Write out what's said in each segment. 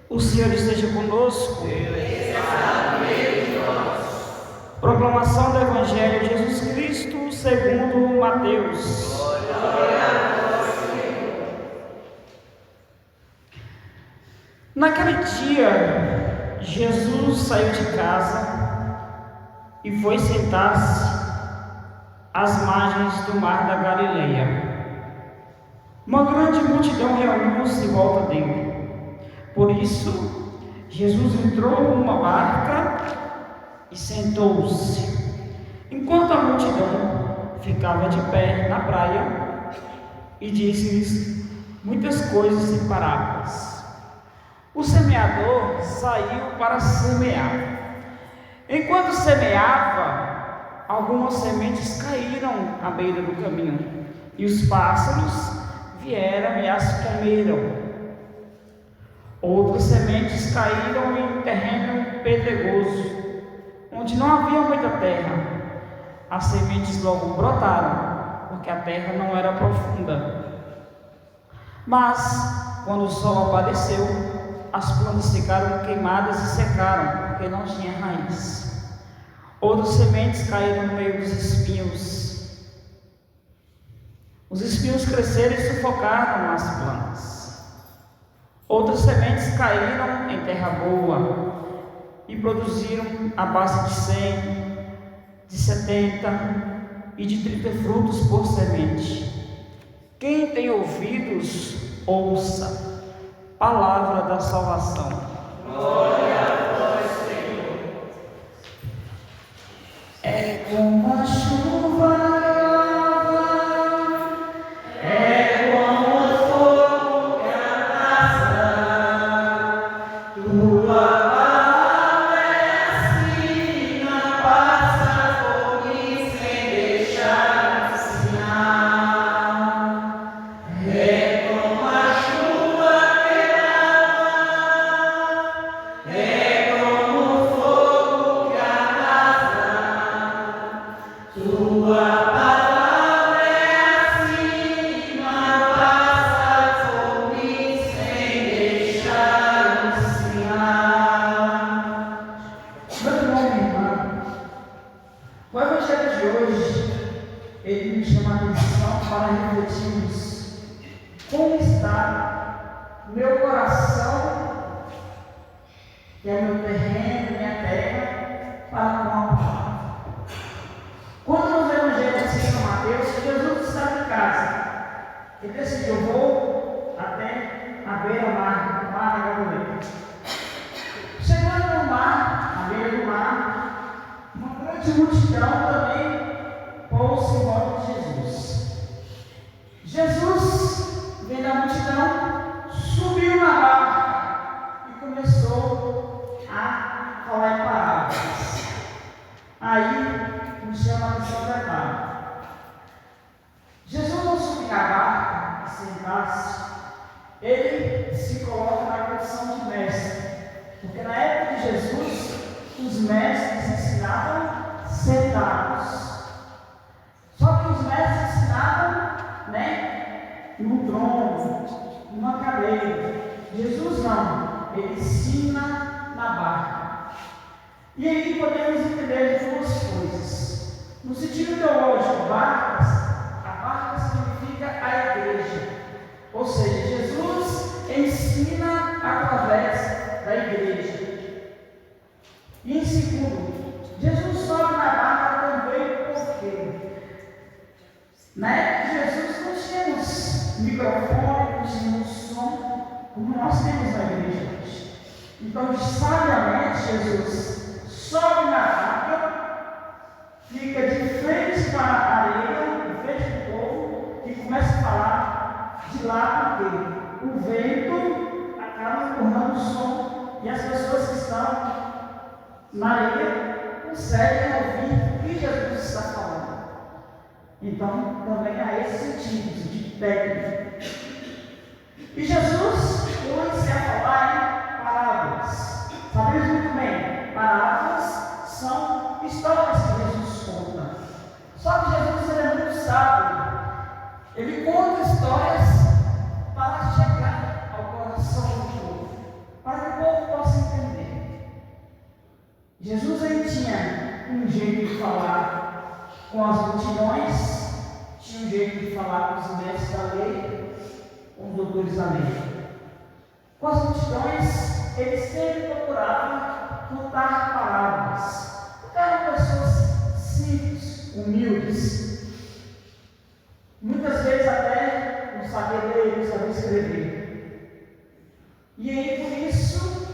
O Senhor esteja conosco. Proclamação do Evangelho de Jesus Cristo segundo Mateus. Naquele dia, Jesus saiu de casa e foi sentar-se às margens do mar da Galileia. Uma grande multidão reuniu-se em volta dele. Por isso, Jesus entrou numa barca e sentou-se, enquanto a multidão ficava de pé na praia, e disse-lhes muitas coisas em parábolas. O semeador saiu para semear. Enquanto semeava, algumas sementes caíram à beira do caminho, e os pássaros vieram e as comeram. Outras sementes caíram em terreno pedregoso, onde não havia muita terra. As sementes logo brotaram, porque a terra não era profunda. Mas, quando o sol apareceu, as plantas ficaram queimadas e secaram, porque não tinha raiz. Outras sementes caíram no meio dos espinhos. Os espinhos cresceram e sufocaram as plantas. Outras sementes caíram em terra boa e produziram a base de 100, de 70 e de 30 frutos por semente. Quem tem ouvidos, ouça. Palavra da salvação. Glória a vós, Senhor. É como a chuva. O Evangelho de hoje, ele me chama a atenção para refletirmos como está meu coração, que é meu terreno, minha terra, para com a palavra. Quando nos Evangelhos de São Mateus, Jesus está em casa, ele decidiu, vou até a beira-mar, o mar da Galileia. Chegando no mar, à beira do mar, uma grande multidão também pôs-se em volta de Jesus. Jesus, vendo a multidão, subiu na barca e começou a falar em parábolas. Aí, me chama a atenção do detalhe. Jesus não subiu na barca e sentar-se, ele se coloca na condição de mestre, porque na época de Jesus, os mestres ensinavam sentados. Só que os mestres ensinavam, no trono, numa cadeira. Jesus não, ele ensina na barca. E aí podemos entender duas coisas. No sentido teológico, a barca significa a igreja. Ou seja, Jesus ensina através da igreja. E em segundo, Jesus sobe na barca também porque na época de Jesus não tínhamos microfone, não tínhamos som, como nós temos na igreja hoje. Então, sabiamente, Jesus sobe na barca, fica de frente para a areia, de frente do povo, e começa a falar de lá porque o vento acaba empurrando o som e as pessoas que estão na areia conseguem ouvir o que Jesus está falando. Então, também há esse sentido de técnica. E Jesus põe-se a falar em parábolas. Sabemos muito bem, parábolas são histórias que Jesus conta. Só que Jesus ele é muito sábio. Ele conta histórias para chegar ao coração do povo, para que Jesus ele tinha um jeito de falar com as multidões, tinha um jeito de falar com os mestres da lei, com os doutores da lei. Com as multidões, ele sempre procurava contar parábolas, porque eram pessoas simples, humildes, muitas vezes até não sabia ler, não sabia escrever. E aí, por isso,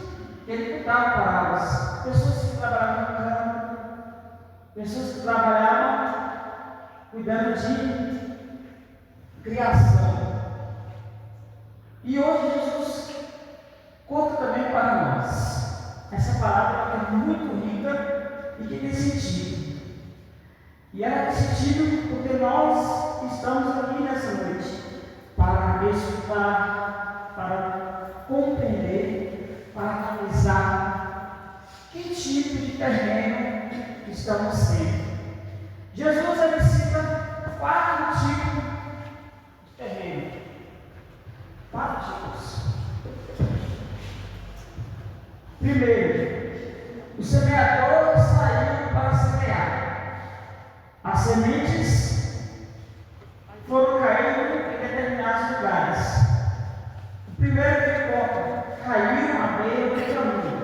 ele contava parábolas. Pessoas que trabalhavam no campo, pessoas que trabalhavam cuidando de criação. E hoje Jesus conta também para nós essa parábola que é muito rica e que tem sentido. E ela tem sentido porque nós estamos aqui nessa noite para estudar, para compreender, para analisar que tipo de terreno estamos sendo. Jesus ele cita 4 tipos de terreno. 4 tipos. Primeiro, o semeador saiu para semear. As sementes foram caindo em determinados lugares. O primeiro que conta caiu à beira do caminho.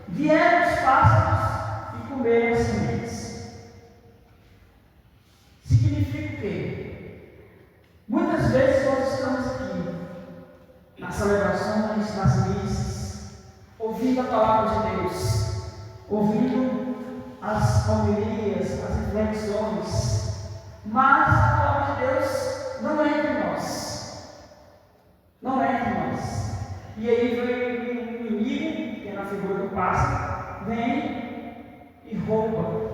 Vieram os pássaros e comeram as sementes. Significa o quê? Muitas vezes nós estamos aqui, nas celebrações, nas missas, ouvindo a palavra de Deus, ouvindo as homilias, as reflexões, mas a palavra de Deus não é entre nós. Não é entre nós. E aí vem o inimigo, que é na figura do pássaro, vem e rouba.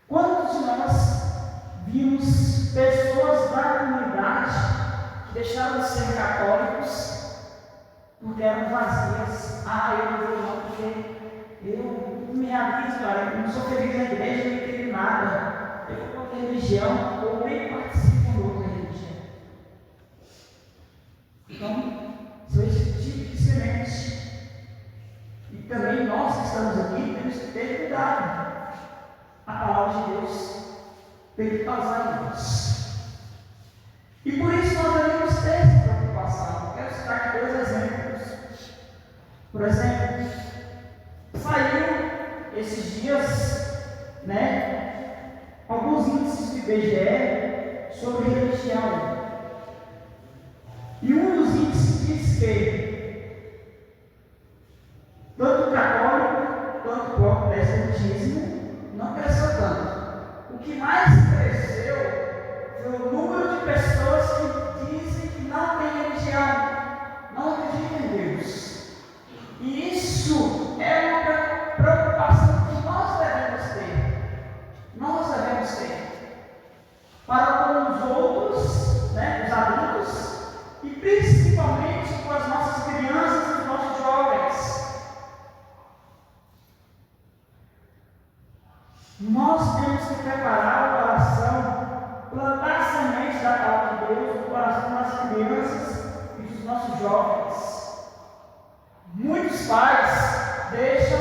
Quantos de nós vimos pessoas da comunidade que deixaram de ser católicos porque eram vazias? Eu não vou não, porque minha vida, cara, eu não sou feliz na igreja, não entendo nada. Eu vou para outra religião, ou nem participo de outra religião. Então, são esse tipo de semente. E também nós que estamos aqui temos que ter cuidado. A palavra de Deus tem que causar em nós. E por isso nós devemos ter essa preocupação. Eu quero citar aqui 2 exemplos. Por exemplo, saiu esses dias, alguns índices do IBGE sobre religião. E um dos índices diz que tanto o católico quanto o protestantismo não cresceu tanto. O que mais cresceu foi o número de pessoas que dizem que não têm religião, não acreditam em Deus. E isso é uma preocupação que nós devemos ter. Nós devemos ter. Para com os outros, os adultos, e principalmente com as nossas crianças e os nossos jovens. Nós temos que preparar o coração, plantar a semente da palavra de Deus no coração das crianças e dos nossos jovens. Muitos pais deixam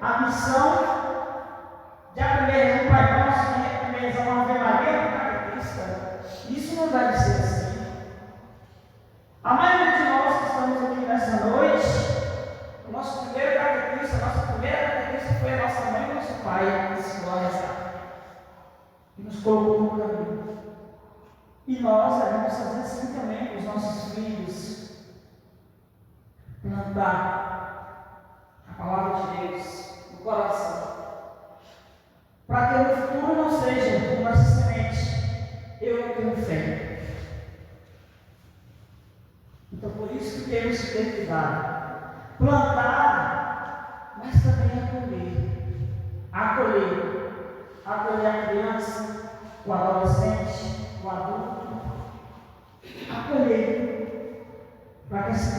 a missão de aprender um Pai Nosso, de aprender uma Ave Maria no catequista. Isso não deve ser assim. A maioria de nós que estamos aqui nessa noite, o nosso primeiro catequista, a nossa primeira catequista foi a nossa mãe e nosso pai, que ensinou a rezar e nos colocou no caminho. E nós devemos fazer assim também com os nossos filhos, plantar a palavra de Deus no coração, para que no futuro não seja como essa semente: eu não tenho fé. Então, por isso que temos que ter cuidado. Plantar, mas também acolher. Acolher a criança, o adolescente, o adulto. Acolher. Para que essa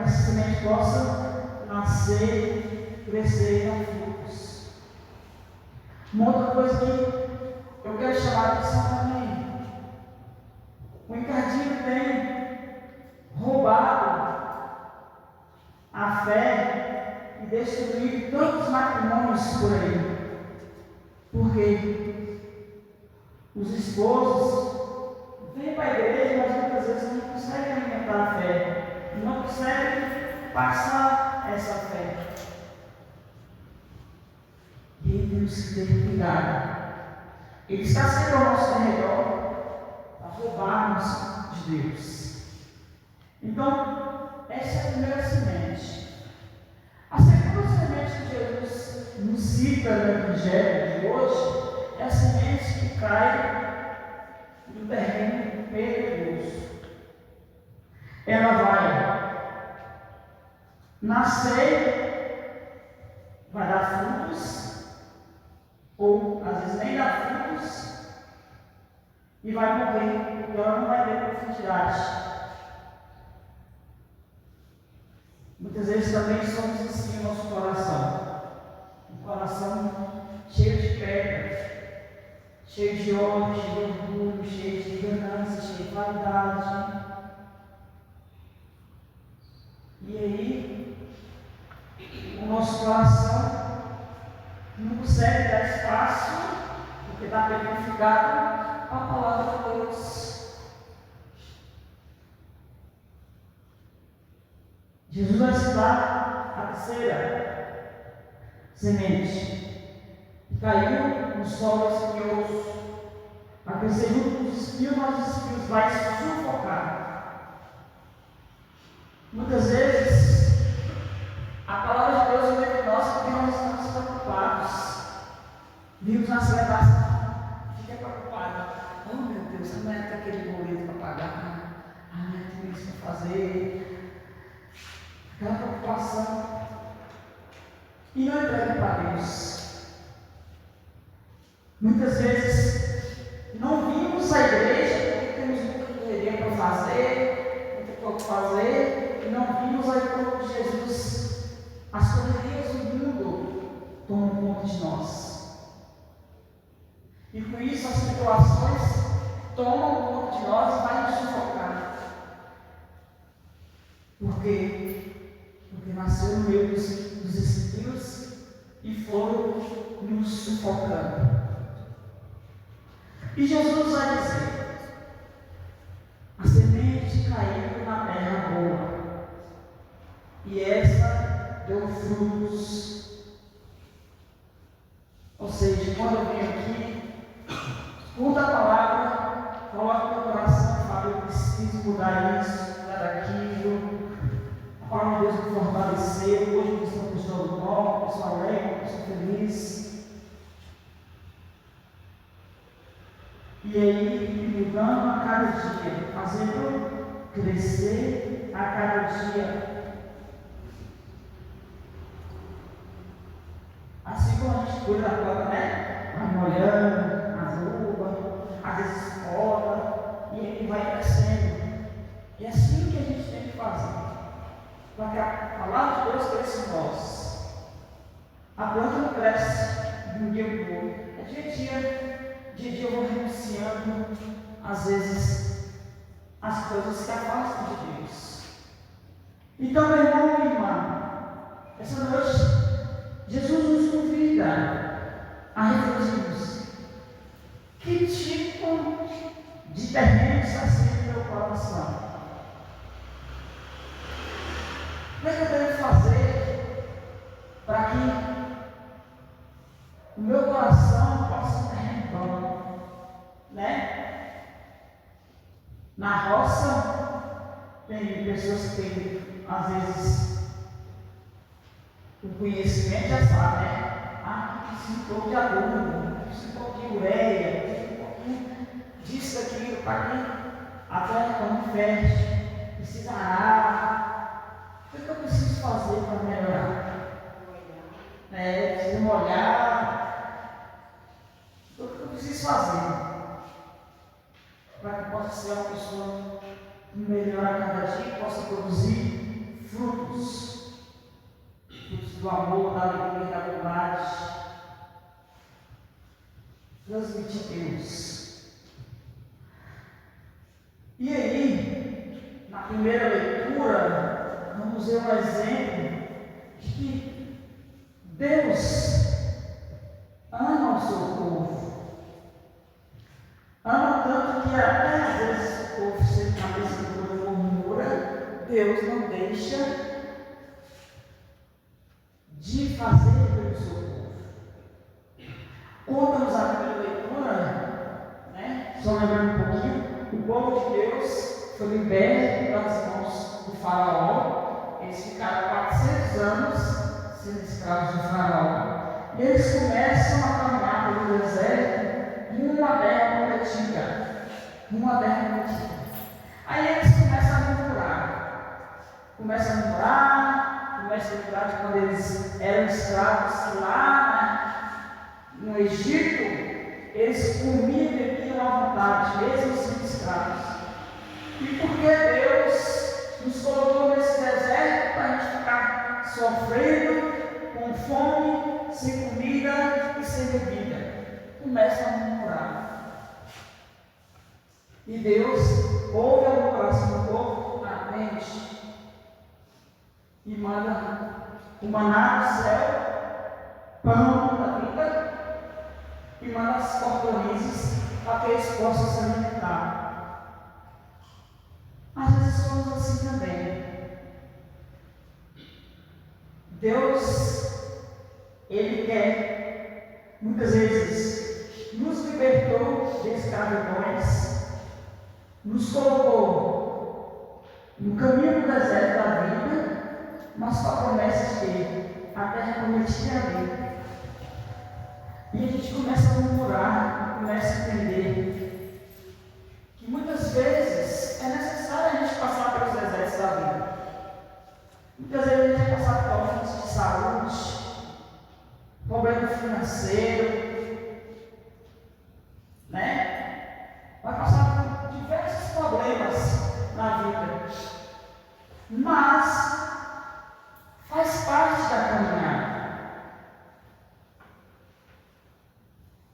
semente possa nascer, crescer e dar frutos. Uma outra coisa que eu quero chamar a atenção também: o encardinho tem roubado a fé e destruir tantos matrimônios por aí? Porque os esposos vêm para a igreja, mas muitas vezes não conseguem alimentar a fé, não conseguem passar essa fé. E aí temos que ter cuidado. Ele está sempre ao nosso redor para roubarmos de Deus. Então, essa é a primeira semente. A segunda semente que Jesus nos cita no Evangelho de hoje é a semente que cai no terreno pedregoso. Ela vai nascer, vai dar frutos, ou às vezes nem dá frutos, e vai morrer, porque ela não vai ter profundidade. Muitas vezes também somos assim no nosso coração. Um coração cheio de pedra, cheio de ódio, cheio de orgulho, cheio de ganância, cheio de vaidade. E aí, o nosso coração não consegue dar espaço, porque está petrificado com a palavra de Deus. Jesus vai citar a terceira semente, que caiu no solo espinhoso. Vai crescer junto com os espinhos, mas os espinhos vai sufocar. Muitas vezes, a palavra de Deus vem de nós porque nós estamos preocupados. Vimos na celebração, fica preocupado. Oh meu Deus, a meta aquele boleto para pagar, a meta isso para fazer. Aquela preocupação. E não entregue para Deus. Muitas vezes não vimos à igreja porque temos muita correria para fazer, muita coisa para fazer, e não vimos ao corpo de Jesus. As correrias do mundo tomam conta de nós. E com isso as situações tomam conta de nós e vai nos sufocar. Por quê? Porque nasceu no meio dos espinhos e foram nos sufocando. E Jesus vai dizer: a semente caiu na terra boa, e essa deu frutos. Ou seja, quando eu venho aqui, escuta a palavra, coloca no meu coração e fala: eu preciso mudar isso, mudar aquilo. A palavra de Deus me fortaleceu. Hoje eu sou uma pessoa nova, uma pessoa alegre, uma pessoa feliz. E aí, me mudando a cada dia, fazendo crescer a cada dia. Assim como a gente cuida da planta, né? Vai molhando as uvas, às vezes poda, e ele vai crescendo. E é assim que a gente tem que fazer, para que a palavra de Deus cresça em nós. A planta não cresce de um dia para o outro. É dia a dia eu vou renunciando, às vezes, as coisas que afastam de Deus. Então, meu irmão e minha irmã, essa noite, Jesus nos convida a refletirmos: que tipo de terreno está sendo no meu coração? Como é que eu devo fazer para que o meu coração possa ser terreno bom, né? Na roça, tem pessoas que têm, às vezes, o conhecimento já sabe, né? Ah, precisa um pouco de adubo, precisa um pouco de ureia, precisa um pouquinho disso, daquilo, para que a terra não fértil, precisa arar. O que eu preciso fazer para melhorar? Preciso molhar. O que eu preciso fazer para que possa ser uma pessoa melhor a cada dia, possa produzir frutos do amor, da alegria, da bondade, transmitir Deus. E aí, na primeira leitura, vamos ver um exemplo de que Deus ama o seu povo. Ama tanto que até às vezes o povo se cabeça dura, murmura, Deus não deixa de fazer pelo seu povo. Conta-nos a primeira leitura, né? Só lembrando um pouquinho, o povo de Deus foi liberto das mãos do faraó. Eles ficaram 400 anos sendo escravos do faraó. E eles começam a caminhar pelo deserto em uma terra prometida. Aí eles começam a murmurar. Começam a lembrar de quando eles eram escravos lá no Egito, eles comiam e bebiam à vontade, mesmo sendo escravos. E porque Deus nos colocou nesse deserto para a gente ficar sofrendo, com fome, sem comida e sem bebida? Começam a murmurar. E Deus ouve a murmuração do povo, atende e manda o maná do céu, pão da vida, e manda as cordonizes para que eles possam se alimentar. Às vezes somos assim também. Deus, Ele quer, muitas vezes, nos libertou de escravidões, nos colocou no caminho do deserto da vida, mas com a promessa de a terra prometida é a vida. E a gente começa a murmurar, começa a entender que muitas vezes é necessário a gente passar pelos desertos da vida. Muitas vezes a gente vai passar por problemas de saúde, problema financeiro, né? Vai passar por diversos problemas na vida. Mas faz parte da caminhada.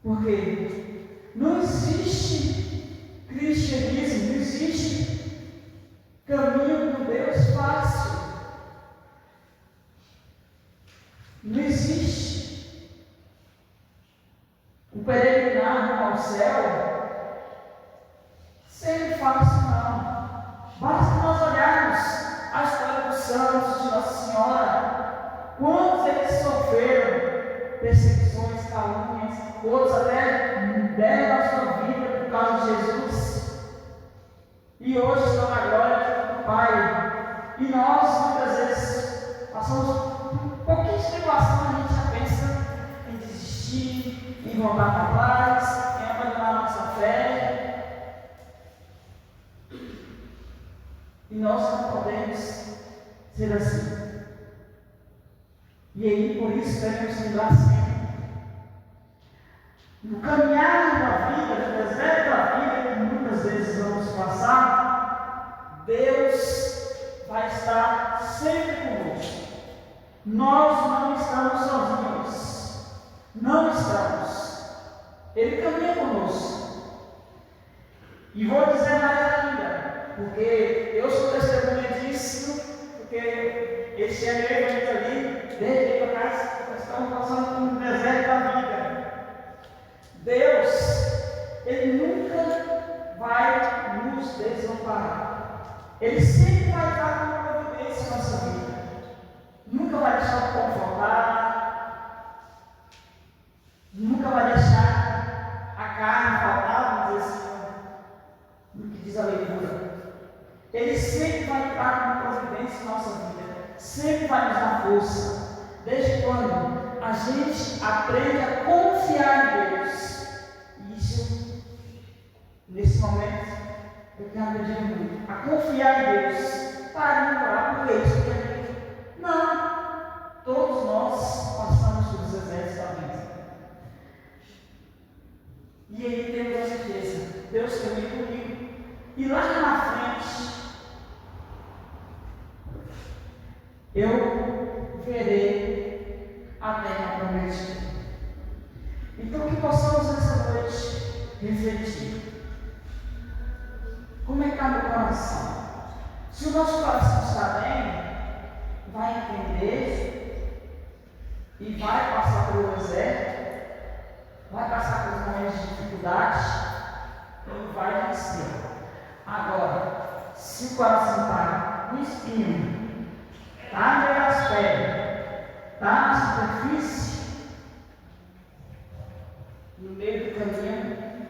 Porque não existe cristianismo, não existe caminho com Deus fácil. Não existe o peregrinar rumo ao céu sendo fácil, não. Basta nós olharmos a história dos santos de Nossa Senhora, quantos eles sofreram perseguições, calúnias, outros até deram a sua vida por causa de Jesus, e hoje estão na glória do Pai. E nós muitas vezes passamos um pouquinho de tribulação, a gente já pensa em desistir, em voltar para trás, em abandonar a nossa fé. E nós não podemos ser assim. E aí, por isso, devemos lembrar sempre. No caminhar da vida, no deserto da vida, que muitas vezes vamos passar, Deus vai estar sempre conosco. Nós não estamos sozinhos. Não estamos. Ele caminha conosco. E vou dizer mais ainda, porque eu sou testemunha disso, porque esse ano eu e ali, desde a casa, nós estamos passando por um deserto da vida. Deus, Ele nunca vai nos desamparar. Ele sempre vai estar com providência em nossa vida. Nunca vai deixar de confortar. Nunca vai deixar a carne faltar, vamos dizer assim, no que diz a leitura. Ele sempre vai estar com providência em nossa vida. Sempre vai nos dar força. Desde quando a gente aprende a confiar em Deus. Isso, nesse momento, eu tenho aprendido muito. A confiar em Deus. Para não orar por isso, porque não. Todos nós passamos pelos desertos da vida. E aí temos a certeza. Deus caminha comigo. E lá na frente, eu verei a terra prometida. Então, que possamos nessa noite refletir. Como é que está o meu coração? Se o nosso coração está bem, vai entender e vai passar pelo deserto, vai passar pelos momentos de dificuldade e vai vencer. Agora, se o coração está no espinho, está no meio das pedras, está na superfície, no meio do caminho,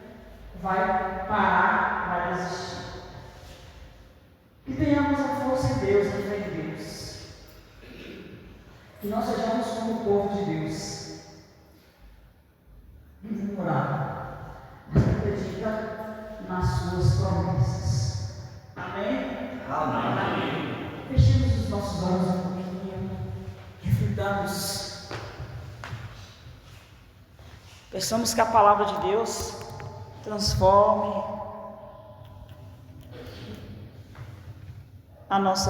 vai parar, vai desistir. Que tenhamos a força em Deus, a fé em Deus. Que nós sejamos como o povo de Deus, imorado, mas acredita nas suas promessas. Amém? Amém. Fechemos os nossos olhos um pouquinho, reflitamos. Peçamos que a palavra de Deus transforme a nossa